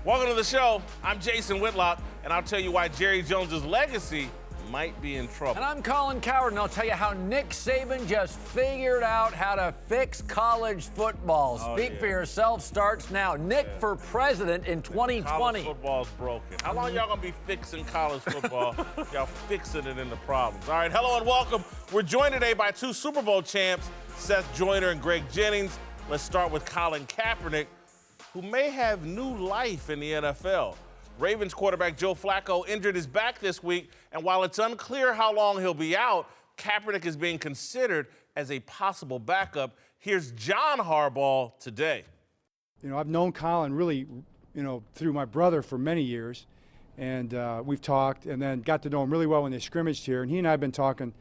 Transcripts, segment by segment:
Welcome to the show. I'm Jason Whitlock, and I'll tell you why Jerry Jones's legacy might be in trouble. And I'm Colin Cowherd, and I'll tell you how Nick Saban just figured out how to fix college football. Speak for yourself starts now. Nick for president in 2020. College football's broken. How long y'all gonna be fixing college football? Y'all fixing it in the problems. All right, hello and welcome. We're joined today by two Super Bowl champs, Seth Joyner and Greg Jennings. Let's start with Colin Kaepernick, who may have new life in the NFL. Ravens quarterback Joe Flacco injured his back this week, and while it's unclear how long he'll be out, Kaepernick is being considered as a possible backup. Here's John Harbaugh today. You know, I've known Colin really, through my brother for many years, and we've talked and then got to know him really well when they scrimmaged here, and he and I have been talking,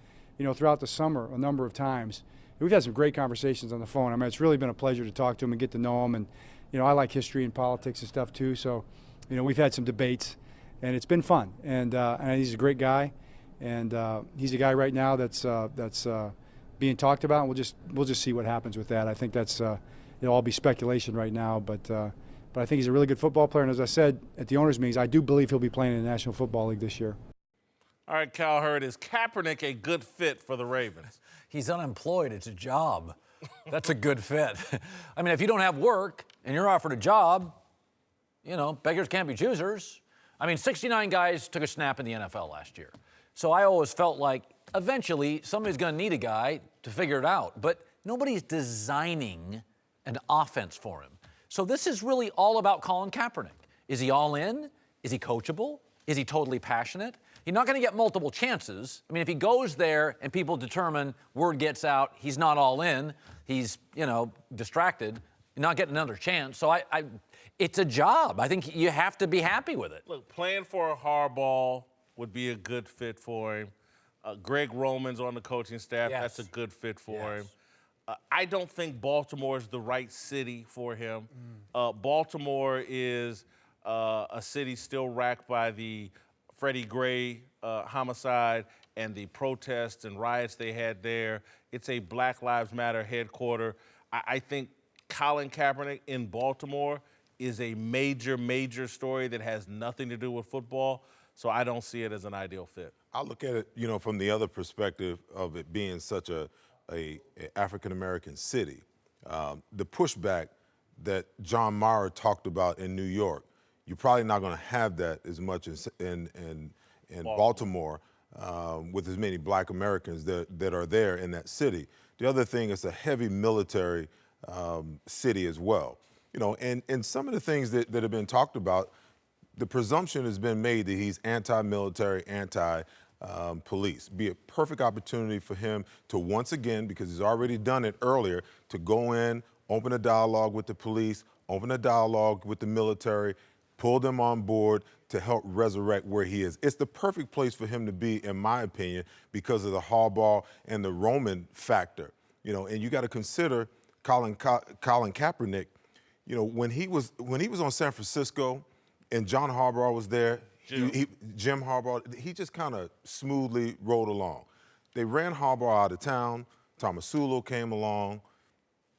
throughout the summer a number of times. And we've had some great conversations on the phone. I mean, it's really been a pleasure to talk to him and get to know him, and I like history and politics and stuff too, so we've had some debates, and it's been fun. And he's a great guy, and he's a guy right now that's being talked about. And we'll just see what happens with that. I think that's it'll all be speculation right now, but I think he's a really good football player. And as I said at the owners' meetings, I do believe he'll be playing in the National Football League this year. All right, Cowherd, is Kaepernick a good fit for the Ravens? He's unemployed. It's a job. That's a good fit. I mean, if you don't have work and you're offered a job, beggars can't be choosers. I mean, 69 guys took a snap in the NFL last year. So I always felt like eventually somebody's going to need a guy to figure it out. But nobody's designing an offense for him. So this is really all about Colin Kaepernick. Is he all in? Is he coachable? Is he totally passionate? He's not going to get multiple chances. I mean, if he goes there and people determine, word gets out, he's not all in, he's, distracted, not getting another chance. So it's a job. I think you have to be happy with it. Look, playing for Harbaugh would be a good fit for him. Greg Roman's on the coaching staff. Yes. That's a good fit for him. I don't think Baltimore is the right city for him. Baltimore is a city still racked by the Freddie Gray homicide and the protests and riots they had there. It's a Black Lives Matter headquarter. I think Colin Kaepernick in Baltimore is a major, major story that has nothing to do with football, so I don't see it as an ideal fit. I look at it, from the other perspective of it being such a African-American city. The pushback that John Mara talked about in New York, you're probably not going to have that as much as in Baltimore with as many Black Americans that are there in that city. The other thing is a heavy military city as well. And some of the things that have been talked about, the presumption has been made that he's anti-military, anti-police. Be a perfect opportunity for him to once again, because he's already done it earlier, to go in, open a dialogue with the police, open a dialogue with the military, pull them on board to help resurrect where he is. It's the perfect place for him to be, in my opinion, because of the Harbaugh and the Roman factor. And you got to consider Colin Kaepernick. When he was on San Francisco and John Harbaugh was there, Jim Harbaugh, he just kind of smoothly rolled along. They ran Harbaugh out of town. Tomasulo came along.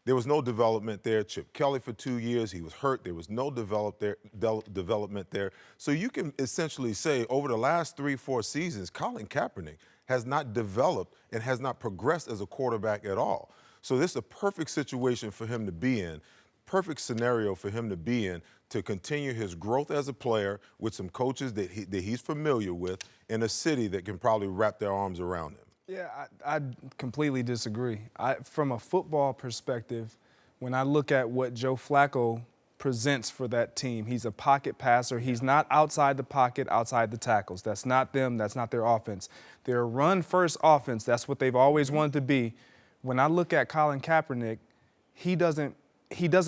There was no development there. Chip Kelly for 2 years, he was hurt. There was no development there. So you can essentially say over the last 3-4 seasons, Colin Kaepernick has not developed and has not progressed as a quarterback at all. So this is a perfect situation for him to be in, perfect scenario for him to be in to continue his growth as a player with some coaches that he's familiar with in a city that can probably wrap their arms around him. Yeah, I completely disagree. From a football perspective, when I look at what Joe Flacco presents for that team, he's a pocket passer. He's not outside the pocket, outside the tackles. That's not them. That's not their offense. They're a run-first offense. That's what they've always wanted to be. When I look at Colin Kaepernick, he doesn't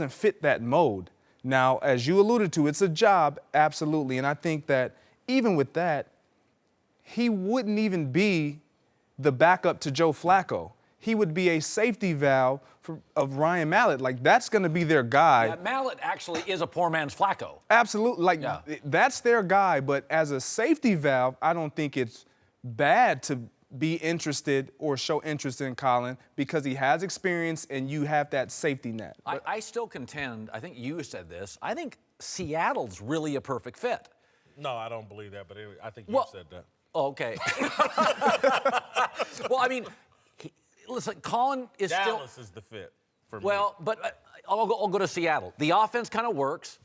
fit that mode. Now, as you alluded to, it's a job, absolutely. And I think that even with that, he wouldn't even be the backup to Joe Flacco. He would be a safety valve of Ryan Mallett. Like, that's going to be their guy. Yeah, Mallett actually is a poor man's Flacco. Absolutely. That's their guy. But as a safety valve, I don't think it's bad to be interested or show interest in Colin because he has experience and you have that safety net. I still contend, I think you said this, I think Seattle's really a perfect fit. No, I don't believe that, but anyway, I think you said that. Oh, okay. Well, I mean, listen, Colin is Dallas is the fit for me. Well, but I'll go to Seattle. The offense kind of works.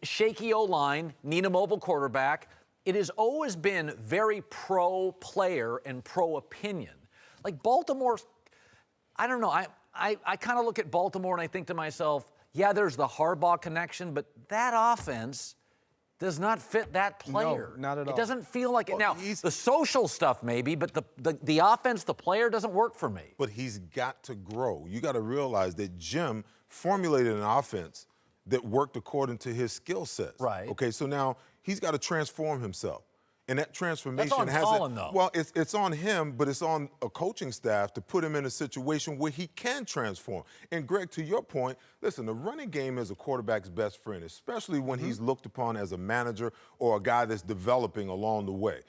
Shaky O-line, need a mobile quarterback. It has always been very pro-player and pro-opinion. Like Baltimore, I don't know. I kind of look at Baltimore and I think to myself, yeah, there's the Harbaugh connection, but that offense does not fit that player. No, not at all. It doesn't feel like it. Now, the social stuff maybe, but the offense, the player doesn't work for me. But he's got to grow. You got to realize that Jim formulated an offense that worked according to his skill sets. Right. Okay, so now he's got to transform himself. And that transformation That's on Colin, though. Well, it's on him, but it's on a coaching staff to put him in a situation where he can transform. And Greg, to your point, listen, the running game is a quarterback's best friend, especially when he's looked upon as a manager or a guy that's developing along the way.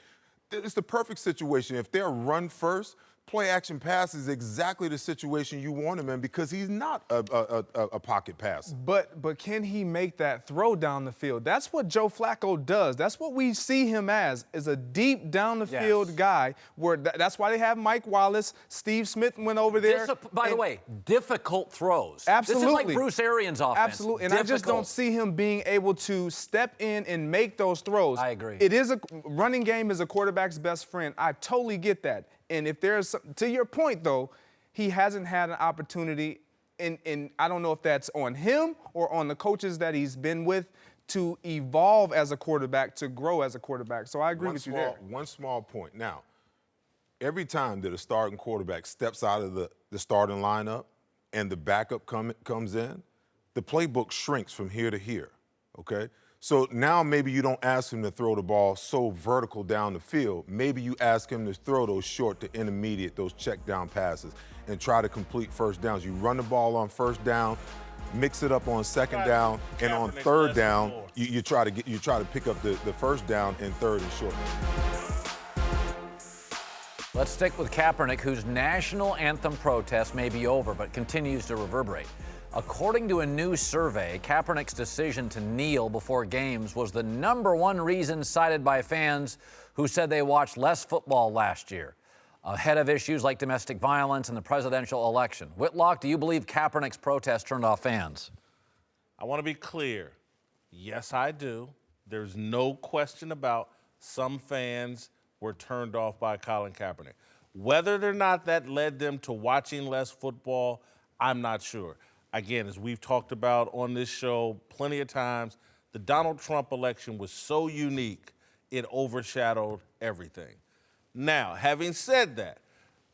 It's the perfect situation. If they're run first, play action pass is exactly the situation you want him in because he's not a pocket passer. But can he make that throw down the field? That's what Joe Flacco does. That's what we see him as, is a deep down the field guy. Where that's why they have Mike Wallace. Steve Smith went over there. By the way, difficult throws. Absolutely. This is like Bruce Arians' offense. Absolutely. And I just don't see him being able to step in and make those throws. I agree. It is a running game is a quarterback's best friend. I totally get that. And if there's, to your point, though, he hasn't had an opportunity, and I don't know if that's on him or on the coaches that he's been with, to evolve as a quarterback, to grow as a quarterback. So I agree with you there. One small point. Now, every time that a starting quarterback steps out of the starting lineup and the backup comes in, the playbook shrinks from here to here, okay? So now maybe you don't ask him to throw the ball so vertical down the field. Maybe you ask him to throw those short to intermediate, those check down passes, and try to complete first downs. You run the ball on first down, mix it up on second down, and on third down, you try to pick up the first down and third and short. Let's stick with Kaepernick, whose national anthem protest may be over, but continues to reverberate. According to a new survey, Kaepernick's decision to kneel before games was the #1 reason cited by fans who said they watched less football last year, ahead of issues like domestic violence and the presidential election. Whitlock, do you believe Kaepernick's protest turned off fans? I want to be clear. Yes, I do. There's no question about some fans were turned off by Colin Kaepernick. Whether or not that led them to watching less football, I'm not sure. Again, as we've talked about on this show plenty of times, the Donald Trump election was so unique, it overshadowed everything. Now, having said that,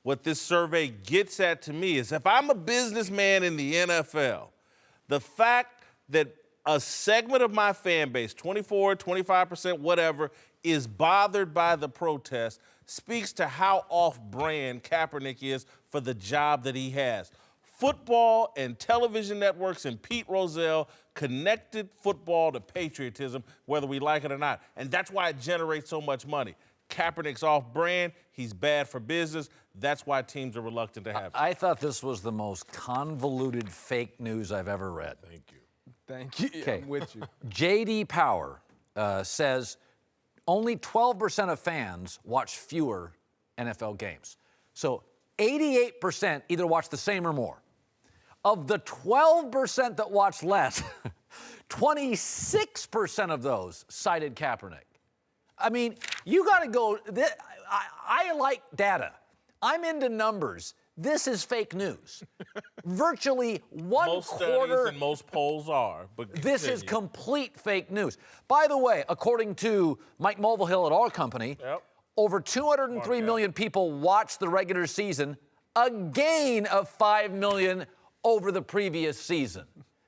what this survey gets at to me is if I'm a businessman in the NFL, the fact that a segment of my fan base, 24, 25%, whatever, is bothered by the protest speaks to how off-brand Kaepernick is for the job that he has. Football and television networks and Pete Rozelle connected football to patriotism, whether we like it or not. And that's why it generates so much money. Kaepernick's off-brand. He's bad for business. That's why teams are reluctant to have him. I thought this was the most convoluted fake news I've ever read. Thank you. Thank you. Okay. I'm with you. J.D. Power says only 12% of fans watch fewer NFL games. So 88% either watch the same or more. Of the 12% that watch less, 26% of those cited Kaepernick. I mean, you got to go. I like data. I'm into numbers. This is fake news. Virtually most quarter. studies and most polls are. But this is complete fake news. By the way, according to Mike Mulvihill at our company, over 203 million people watched the regular season, a gain of 5 million over the previous season.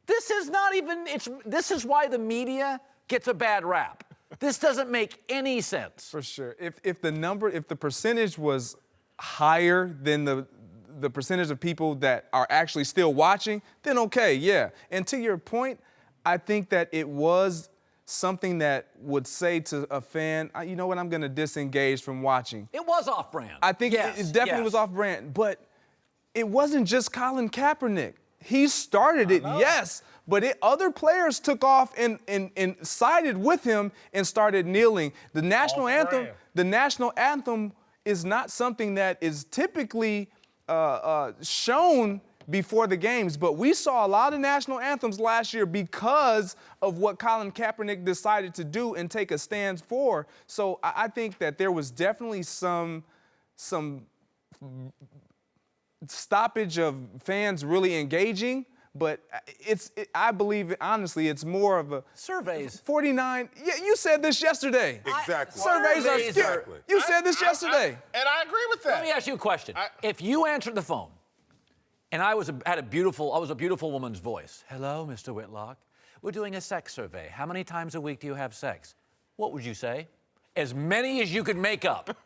This is not even, this is why the media gets a bad rap. This doesn't make any sense. For sure. If the percentage was higher than the percentage of people that are actually still watching, then okay, yeah. And to your point, I think that it was something that would say to a fan, you know what, I'm going to disengage from watching. It was off-brand. I think Yes, it definitely was off-brand, but it wasn't just Colin Kaepernick. He started it, yes, but other players took off and sided with him and started kneeling. The national anthem is not something that is typically shown before the games, but we saw a lot of national anthems last year because of what Colin Kaepernick decided to do and take a stand for. So I think that there was definitely some stoppage of fans really engaging, but I believe, honestly, it's more of a... Surveys. 49, yeah, you said this yesterday. Exactly. Surveys are skewed. You said this yesterday. And I agree with that. Let me ask you a question. If you answered the phone, and I was a beautiful woman's voice. Hello, Mr. Whitlock. We're doing a sex survey. How many times a week do you have sex? What would you say? As many as you could make up.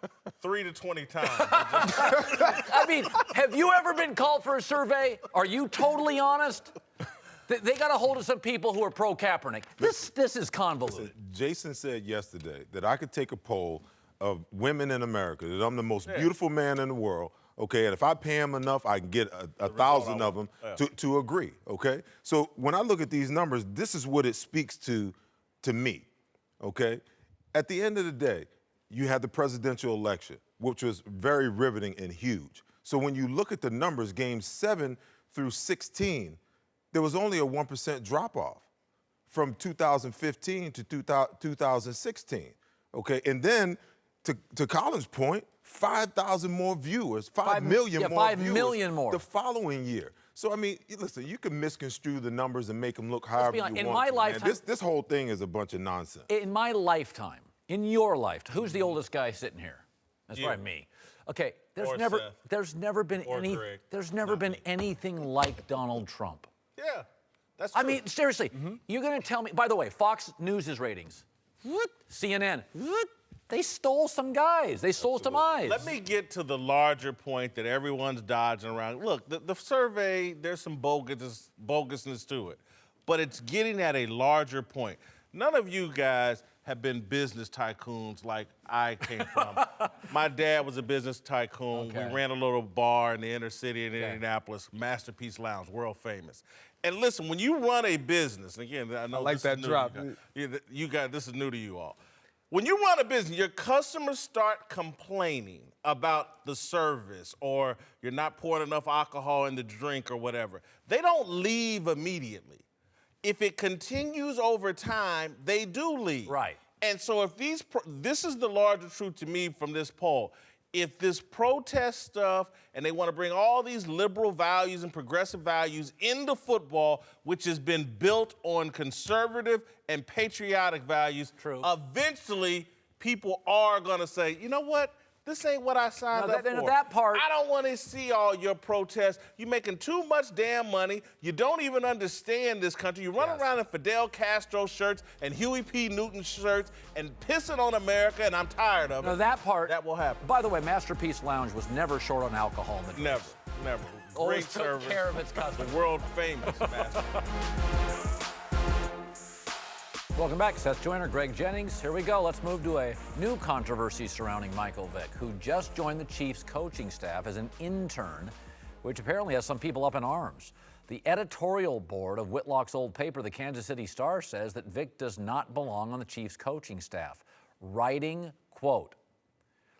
3 to 20 times. I mean, have you ever been called for a survey? Are you totally honest? They got a hold of some people who are pro-Kaepernick. This is convoluted. Jason said yesterday that I could take a poll of women in America, that I'm the most beautiful man in the world, okay, and if I pay him enough, I can get a thousand of them to agree, okay? So when I look at these numbers, this is what it speaks to me, okay? At the end of the day, you had the presidential election, which was very riveting and huge. So when you look at the numbers, games 7 through 16, there was only a 1% drop-off from 2015 to 2016, okay? And then, to Colin's point, 5,000 more viewers, 5 million more 5 viewers million more. the following year. So, I mean, listen, you can misconstrue the numbers and make them look however you want in to. my lifetime, this whole thing is a bunch of nonsense. In my lifetime, in your lifetime, who's the oldest guy sitting here? That's probably me. Okay, there's never been anything like Donald Trump. Yeah, that's true. I mean, seriously, you're going to tell me, by the way, Fox News' ratings, CNN, they stole some guys. They stole some eyes. Let me get to the larger point that everyone's dodging around. Look, the survey, there's some bogusness to it, but it's getting at a larger point. None of you guys have been business tycoons like I came from. My dad was a business tycoon. Okay. We ran a little bar in the inner city in Indianapolis, Masterpiece Lounge, world famous. And listen, when you run a business, again, I know I like this that is new drop. you guys, this is new to you all. When you run a business, your customers start complaining about the service or you're not pouring enough alcohol in the drink or whatever. They don't leave immediately. If it continues over time, they do leave. Right. And so if this is the larger truth to me from this poll. If this protest stuff and they want to bring all these liberal values and progressive values into football, which has been built on conservative and patriotic values, eventually people are going to say, you know what? This ain't what I signed up for. That part, I don't want to see all your protests. You're making too much damn money. You don't even understand this country. You run around in Fidel Castro shirts and Huey P. Newton shirts and pissing on America, and I'm tired of it. that part. That will happen. By the way, Masterpiece Lounge was never short on alcohol. Never. Always Great took service. care of its customers. The world famous Masterpiece. Welcome back, Seth Joyner, Greg Jennings. Here we go. Let's move to a new controversy surrounding Michael Vick, who just joined the Chiefs coaching staff as an intern, which apparently has some people up in arms. The editorial board of Whitlock's old paper, the Kansas City Star, says that Vick does not belong on the Chiefs coaching staff, writing, quote,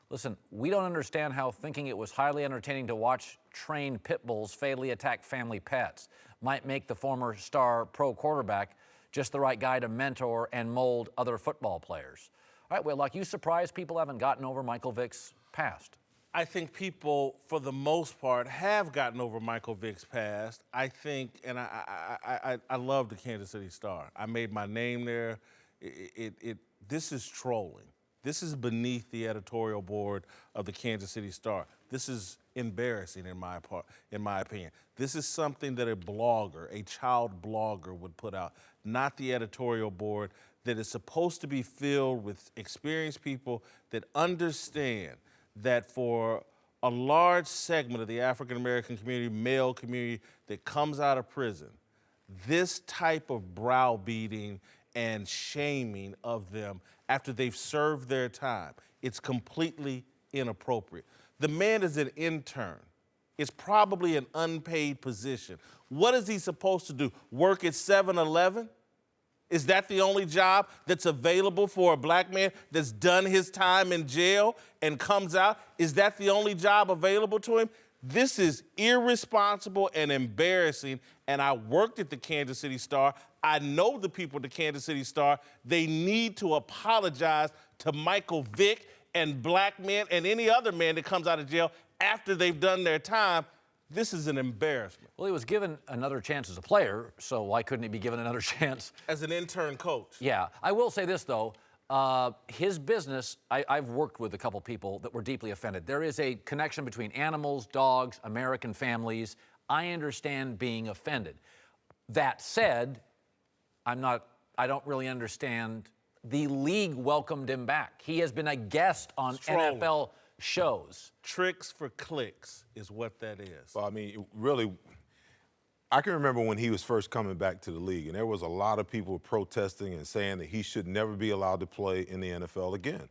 "Listen, we don't understand how thinking it was highly entertaining to watch trained pit bulls fatally attack family pets might make the former star pro quarterback just the right guy to mentor and mold other football players." All right, Whitlock, you surprised people haven't gotten over Michael Vick's past? I think people, for the most part, have gotten over Michael Vick's past. I think, and I love the Kansas City Star. I made my name there. This is trolling. This is beneath the editorial board of the Kansas City Star. This is embarrassing in my opinion. This is something that a blogger, a child blogger would put out, not the editorial board that is supposed to be filled with experienced people that understand that for a large segment of the African American community, male community that comes out of prison, this type of browbeating and shaming of them after they've served their time. It's completely inappropriate. The man is an intern. It's probably an unpaid position. What is he supposed to do? Work at 7-Eleven? Is that the only job that's available for a black man that's done his time in jail and comes out? Is that the only job available to him? This is irresponsible and embarrassing, and I worked at the Kansas City Star. I know the people at the Kansas City Star. They need to apologize to Michael Vick and black men and any other man that comes out of jail after they've done their time. This is an embarrassment. Well, he was given another chance as a player, so why couldn't he be given another chance? As an intern coach. Yeah. I will say this, though. His business, I've worked with a couple people that were deeply offended. There is a connection between animals, dogs, American families. I understand being offended. That said, I don't really understand. The league welcomed him back. He has been a guest on NFL shows. Tricks for clicks is what that is. Well, I mean, really, I can remember when he was first coming back to the league, and there was a lot of people protesting and saying that he should never be allowed to play in the NFL again.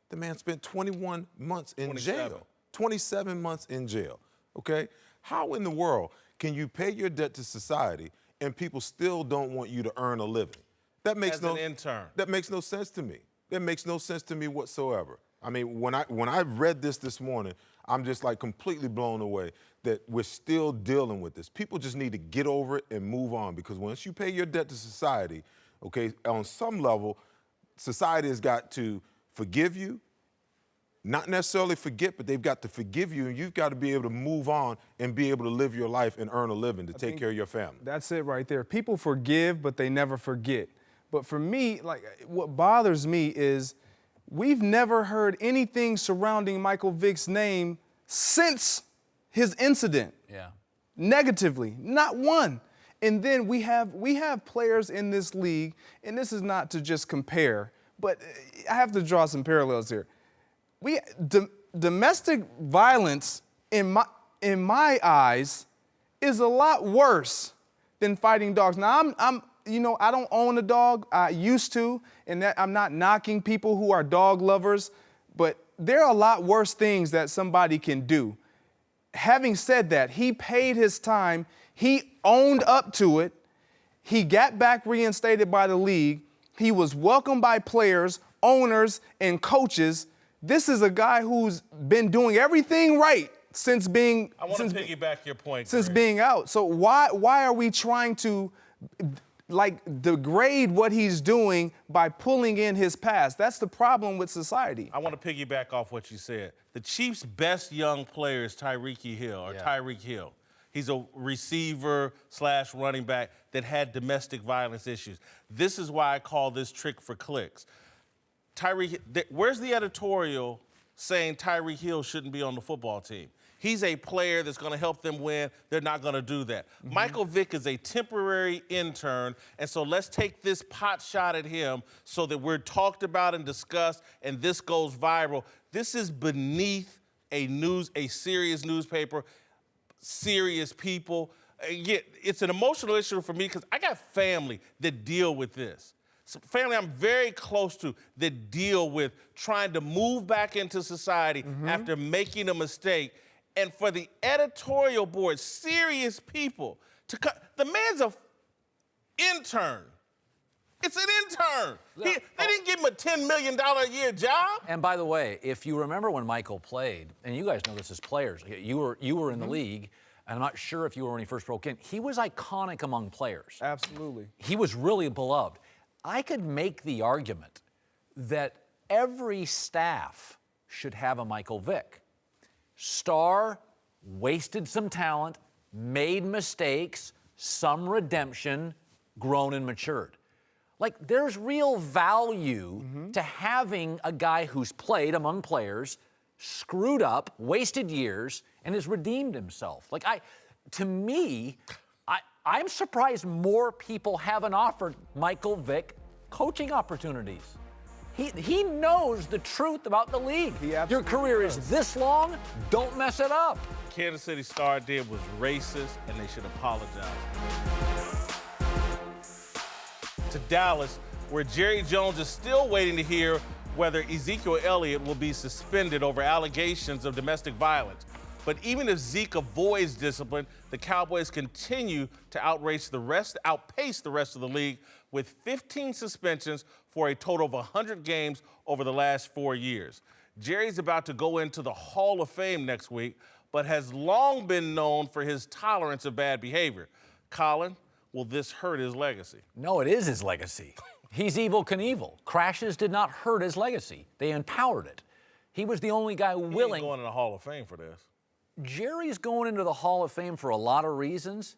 The man spent 21 months in jail. 27 months in jail, okay? How in the world can you pay your debt to society and people still don't want you to earn a living? That makes As an intern. That makes no sense to me. That makes no sense to me whatsoever. I mean, when I read this morning, I'm just like completely blown away that we're still dealing with this. People just need to get over it and move on, because once you pay your debt to society, okay, on some level, society has got to forgive you, not necessarily forget, but they've got to forgive you, and you've got to be able to move on and be able to live your life and earn a living to take care of your family. That's it right there. People forgive, but they never forget. But for me, like, what bothers me is we've never heard anything surrounding Michael Vick's name since his incident. Yeah. Negatively, not one. And then we have players in this league, and this is not to just compare, but I have to draw some parallels here. Domestic violence, in my eyes, is a lot worse than fighting dogs. Now, I don't own a dog. I used to, and I'm not knocking people who are dog lovers, but there are a lot worse things that somebody can do. Having said that, he paid his time. He owned up to it. He got back reinstated by the league. He was welcomed by players, owners, and coaches. This is a guy who's been doing everything right since being. I want to piggyback your point. Since Greg. being out. So why are we trying to degrade what he's doing by pulling in his past? That's the problem with society. I want to piggyback off what you said. The Chiefs' best young player is Tyreek Hill. He's a receiver / running back that had domestic violence issues. This is why I call this trick for clicks. Where's the editorial saying Tyreek Hill shouldn't be on the football team? He's a player that's going to help them win. They're not going to do that. Mm-hmm. Michael Vick is a temporary intern, and so let's take this pot shot at him so that we're talked about and discussed, and this goes viral. This is beneath a serious newspaper, serious people. It's an emotional issue for me because I got family that deal with this. Family I'm very close to that deal with trying to move back into society after making a mistake. And for the editorial board, serious people, the man's an intern. It's an intern. They didn't give him a $10 million a year job. And by the way, if you remember when Michael played, and you guys know this as players, you were in the league, and I'm not sure if you were when he first broke in. He was iconic among players. Absolutely. He was really beloved. I could make the argument that every staff should have a Michael Vick. Star, wasted some talent, made mistakes, some redemption, grown and matured. Like, there's real value to having a guy who's played among players, screwed up, wasted years, and has redeemed himself. Like, I'm surprised more people haven't offered Michael Vick coaching opportunities. He knows the truth about the league. Your career is this long, don't mess it up. Kansas City Star did was racist, and they should apologize. To Dallas, where Jerry Jones is still waiting to hear whether Ezekiel Elliott will be suspended over allegations of domestic violence. But even if Zeke avoids discipline, the Cowboys continue to outpace the rest of the league with 15 suspensions for a total of 100 games over the last 4 years. Jerry's about to go into the Hall of Fame next week, but has long been known for his tolerance of bad behavior. Colin, will this hurt his legacy? No, it is his legacy. He's Evel Knievel. Crashes did not hurt his legacy. They empowered it. He was the only guy willing. He ain't going to the Hall of Fame for this. Jerry's going into the Hall of Fame for a lot of reasons.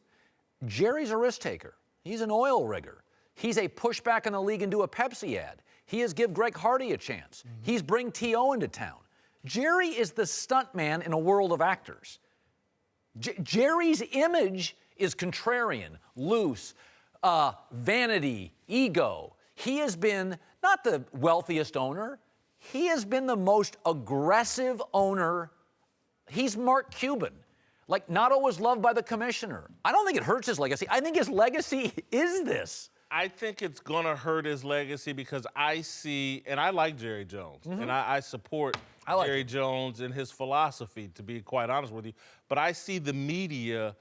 Jerry's a risk taker. He's an oil rigger. He's a pushback in the league into a Pepsi ad. He has give Greg Hardy a chance. He's bring T.O. into town. Jerry is the stunt man in a world of actors. Jerry's image is contrarian, loose, vanity, ego. He has been not the wealthiest owner. He has been the most aggressive owner. He's Mark Cuban. Like, not always loved by the commissioner. I don't think it hurts his legacy. I think his legacy is this. I think it's going to hurt his legacy because I see, and I like Jerry Jones, and I support Jerry Jones and his philosophy, to be quite honest with you. But I see the media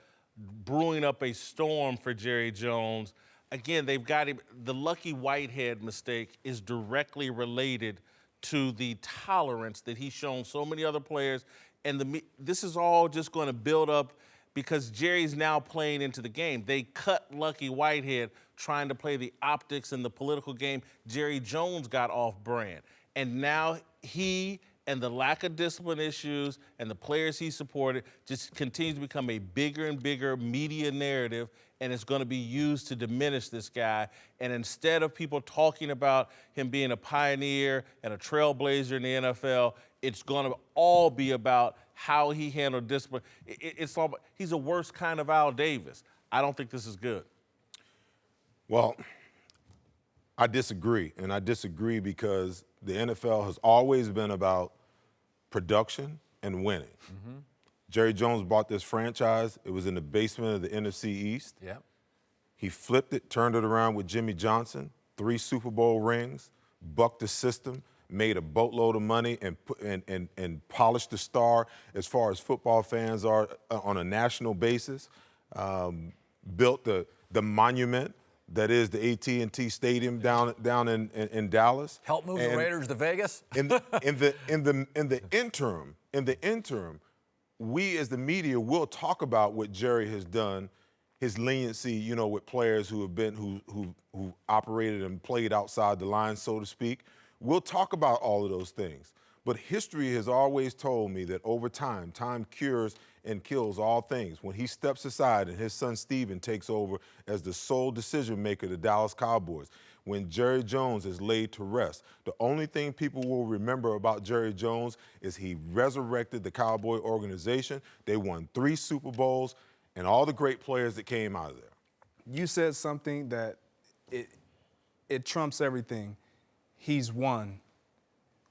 brewing up a storm for Jerry Jones. Again, they've got him. The Lucky Whitehead mistake is directly related to the tolerance that he's shown so many other players. And this is all just going to build up because Jerry's now playing into the game. They cut Lucky Whitehead trying to play the optics and the political game. Jerry Jones got off brand. And now he and the lack of discipline issues and the players he supported just continues to become a bigger and bigger media narrative, and it's going to be used to diminish this guy. And instead of people talking about him being a pioneer and a trailblazer in the NFL, it's going to all be about how he handled discipline. It's all, he's a worse kind of Al Davis. I don't think this is good. Well, I disagree, and I disagree because the NFL has always been about production and winning. Jerry Jones bought this franchise. It was in the basement of the NFC East. Yeah. He flipped it, turned it around with Jimmy Johnson, 3 Super Bowl rings, bucked the system, made a boatload of money, and polished the star as far as football fans are on a national basis. Built the monument that is the AT&T Stadium down in Dallas. Help move the Raiders to Vegas. In the interim, we as the media will talk about what Jerry has done, his leniency, you know, with players who have been who operated and played outside the line, so to speak. We'll talk about all of those things. But history has always told me that over time cures and kills all things. When he steps aside and his son Steven takes over as the sole decision maker of the Dallas Cowboys, when Jerry Jones is laid to rest, the only thing people will remember about Jerry Jones is he resurrected the Cowboy organization. They won 3 Super Bowls and all the great players that came out of there. You said something that it trumps everything. He's won.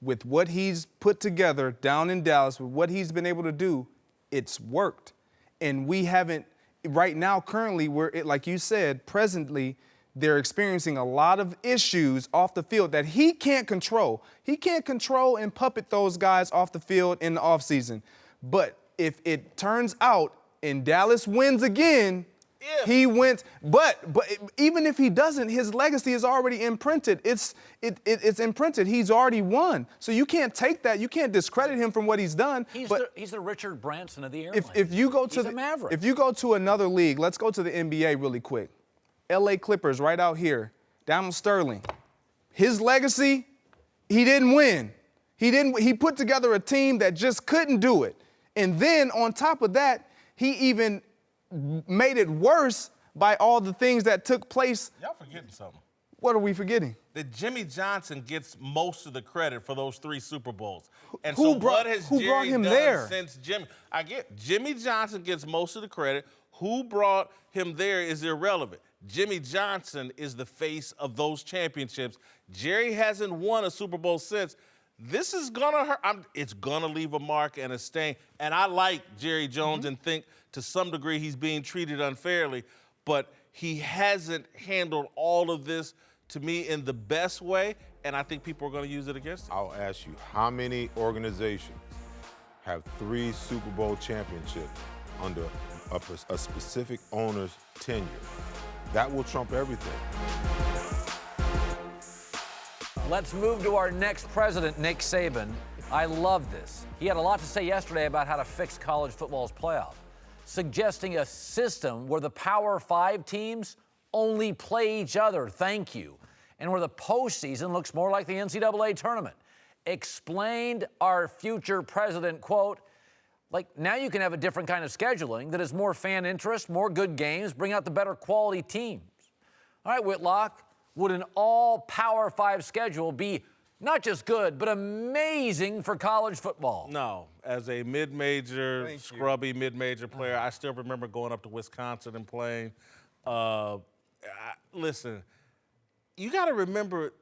With what he's put together down in Dallas, with what he's been able to do, it's worked. And we haven't, right now, currently, like you said, presently, they're experiencing a lot of issues off the field that he can't control. He can't control and puppet those guys off the field in the offseason. But if it turns out and Dallas wins again, he wins. But even if he doesn't, his legacy is already imprinted. It's imprinted. He's already won. So you can't take that. You can't discredit him from what he's done. He's the Richard Branson of the airline. If you go to he's a maverick. If you go to another league, let's go to the NBA really quick. LA Clippers right out here. Donald Sterling. His legacy, he didn't win. He put together a team that just couldn't do it. And then on top of that, he even made it worse by all the things that took place. Y'all forgetting something. What are we forgetting? That Jimmy Johnson gets most of the credit for those 3 Super Bowls. And who so brought, what has who Jerry brought him done there? Since Jimmy? I get Jimmy Johnson gets most of the credit. Who brought him there is irrelevant. Jimmy Johnson is the face of those championships. Jerry hasn't won a Super Bowl since. This is gonna hurt. It's gonna leave a mark and a stain. And I like Jerry Jones and think to some degree he's being treated unfairly, but he hasn't handled all of this to me, in the best way, and I think people are going to use it against him. I'll ask you, how many organizations have 3 Super Bowl championships under a specific owner's tenure? That will trump everything. Let's move to our next president, Nick Saban. I love this. He had a lot to say yesterday about how to fix college football's playoff, suggesting a system where the Power 5 teams only play each other, thank you, and where the postseason looks more like the NCAA tournament. Explained our future president, quote, like, now you can have a different kind of scheduling that has more fan interest, more good games, bring out the better quality teams. All right, Whitlock, would an all Power 5 schedule be not just good, but amazing for college football? No. As a mid-major, scrubby mid-major player, I still remember going up to Wisconsin and playing. Listen, you got to remember,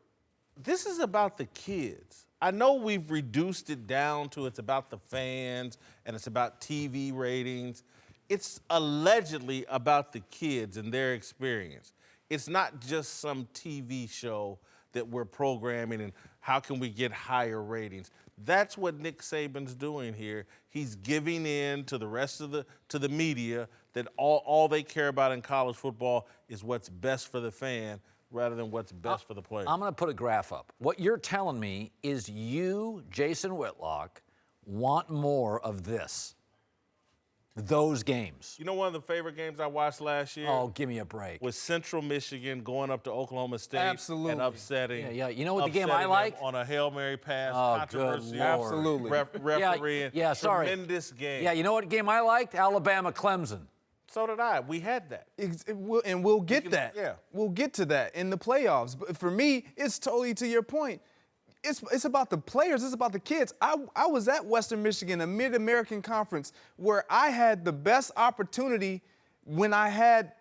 this is about the kids. I know we've reduced it down to it's about the fans and it's about TV ratings. It's allegedly about the kids and their experience. It's not just some TV show that we're programming and how can we get higher ratings. That's what Nick Saban's doing here. He's giving in to the rest of the media that all they care about in college football is what's best for the fan rather than what's best for the player. I'm going to put a graph up. What you're telling me is you, Jason Whitlock, want more of this. Those games. You know one of the favorite games I watched last year? Oh, give me a break. Was Central Michigan going up to Oklahoma State Absolutely. and upsetting. Yeah. You know what the game I like? On a Hail Mary pass, Oh, good controversial. Lord. Absolutely. Refereeing. Yeah, sorry. Tremendous game. Yeah, you know what game I liked? Alabama-Clemson. So did I. We had that. We'll get that. Yeah. We'll get to that in the playoffs. But for me, it's totally to your point. It's about the players. It's about the kids. I was at Western Michigan, a Mid-American conference, where I had the best opportunity when I had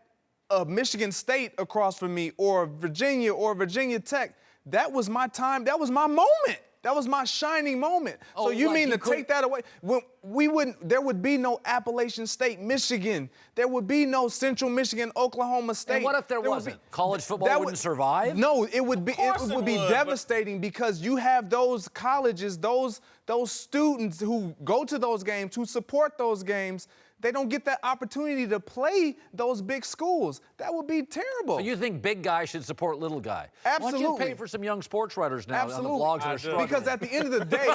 a Michigan State across from me or Virginia or Virginia Tech. That was my time. That was my moment. That was my shining moment. Oh, so you like mean you to take that away? There would be no Appalachian State, Michigan. There would be no Central Michigan, Oklahoma State. And what if there wasn't? College football wouldn't survive? No, it would be But devastating because you have those colleges, those students who go to those games, who support those games. They don't get that opportunity to play those big schools. That would be terrible. So you think big guy should support little guy? Absolutely. Why don't you pay for some young sports writers now Absolutely. on the blogs that are struggling? Because at the end of the day,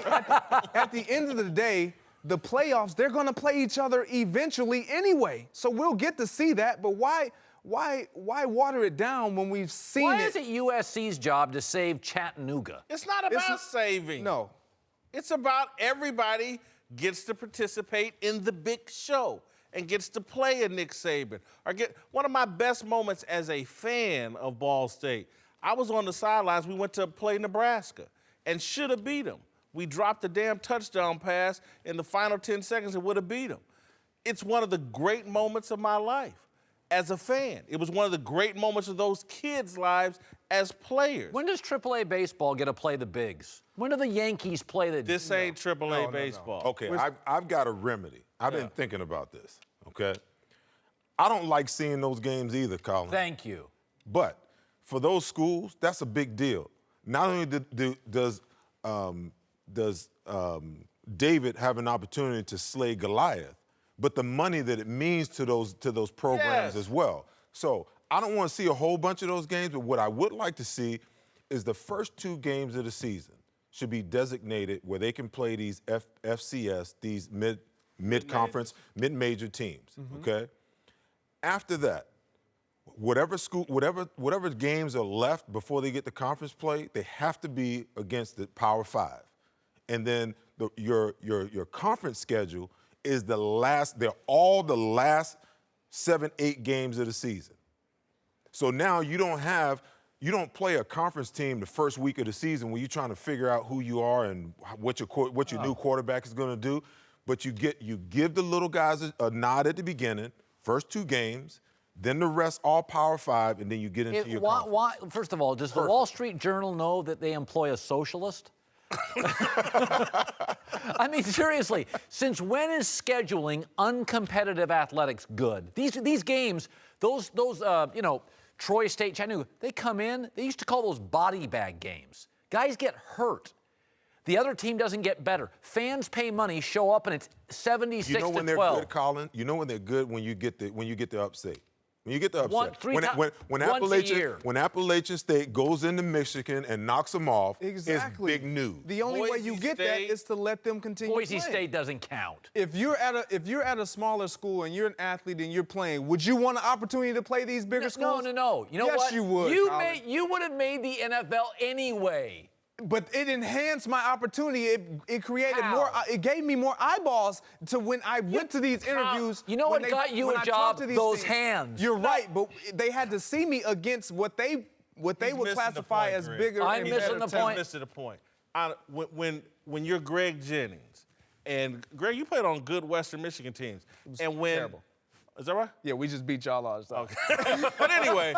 at the end of the day, the playoffs, they're going to play each other eventually anyway. So we'll get to see that, but why water it down when we've seen Why is it USC's job to save Chattanooga? It's not about saving. No. It's about everybody gets to participate in the big show and gets to play a Nick Saban. One of my best moments as a fan of Ball State, I was on the sidelines. We went to play Nebraska and should have beat them. We dropped the damn touchdown pass in the final 10 seconds and would have beat them. It's one of the great moments of my life as a fan. It was one of the great moments of those kids' lives as players. When does AAA baseball get to play the bigs? When do the Yankees play the... This ain't AAA baseball. Okay, I've got a remedy. I've been thinking about this, okay? I don't like seeing those games either, Colin. Thank you. But for those schools, that's a big deal. Not only does David have an opportunity to slay Goliath, but the money that it means to those programs as well. So I don't want to see a whole bunch of those games, but what I would like to see is the first 2 games of the season should be designated where they can play these FCS, these mid-conference, mid-major teams, okay? After that, whatever games are left before they get to conference play, they have to be against the Power 5. And then your conference schedule is they're all the last 7-8 games of the season. So now you don't play a conference team the first week of the season when you're trying to figure out who you are and what your new quarterback is going to do. But you give the little guys a nod at the beginning, first 2 games, then the rest all Power 5, and then you get into your conference. First of all, does the Wall Street Journal know that they employ a socialist? I mean, seriously, since when is scheduling uncompetitive athletics good? These games, those Troy State, Chattanooga, they come in, they used to call those body bag games. Guys get hurt. The other team doesn't get better. Fans pay money, show up, and it's 76 to 12. You know when they're good, Colin? You know when they're good when you get the upset. When you get the upset. When Appalachian State goes into Michigan and knocks them off, exactly. It's big news. The only way you get that is to let them continue Boise playing. State doesn't count. If you're at a smaller school and you're an athlete and you're playing, would you want an opportunity to play these bigger schools? No. You know yes, what? Yes, you would. You would have made the NFL anyway. But it enhanced my opportunity. It created How? more. It gave me more eyeballs to when I went to these interviews. You know what got you a job? Those hands. You're right, but they had to see me against what they would classify as bigger. I'm missing the point. He's missing the point. When you're Greg Jennings, and Greg, you played on good Western Michigan teams, and when terrible. Is that right? Yeah, we just beat y'all all the time. Okay. But anyway,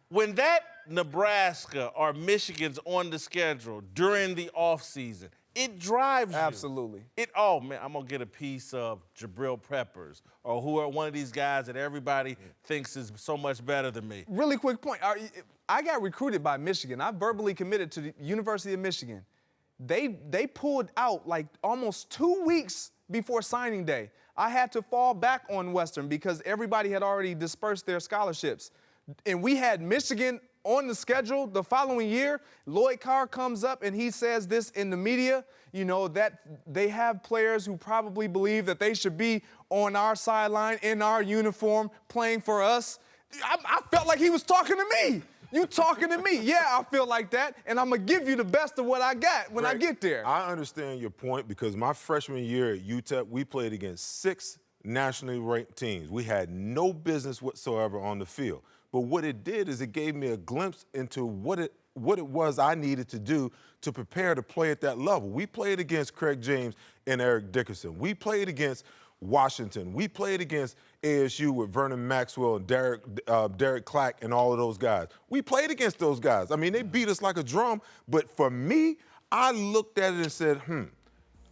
when that Nebraska or Michigan's on the schedule during the offseason, it drives you. Absolutely. Oh, man, I'm going to get a piece of Jabril Peppers or who are one of these guys that everybody thinks is so much better than me. Really quick point. I got recruited by Michigan. I verbally committed to the University of Michigan. They pulled out like almost 2 weeks before signing day. I had to fall back on Western because everybody had already dispersed their scholarships. And we had Michigan on the schedule the following year. Lloyd Carr comes up and he says this in the media, you know, that they have players who probably believe that they should be on our sideline in our uniform playing for us. I felt like he was talking to me. You talking to me. Yeah, I feel like that, and I'm going to give you the best of what I got when I get there. I understand your point because my freshman year at UTEP, we played against 6 nationally ranked teams. We had no business whatsoever on the field. But what it did is it gave me a glimpse into what it was I needed to do to prepare to play at that level. We played against Craig James and Eric Dickerson. We played against Washington. We played against ASU with Vernon Maxwell and Derek Clack and all of those guys. We played against those guys. I mean, they beat us like a drum. But for me, I looked at it and said,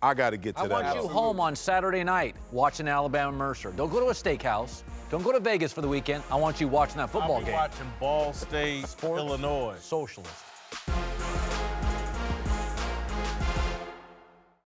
I got to get to that. I want you home on Saturday night watching Alabama-Mercer. Don't go to a steakhouse. Don't go to Vegas for the weekend. I want you watching that football game. Watching Ball State, Illinois. Socialist.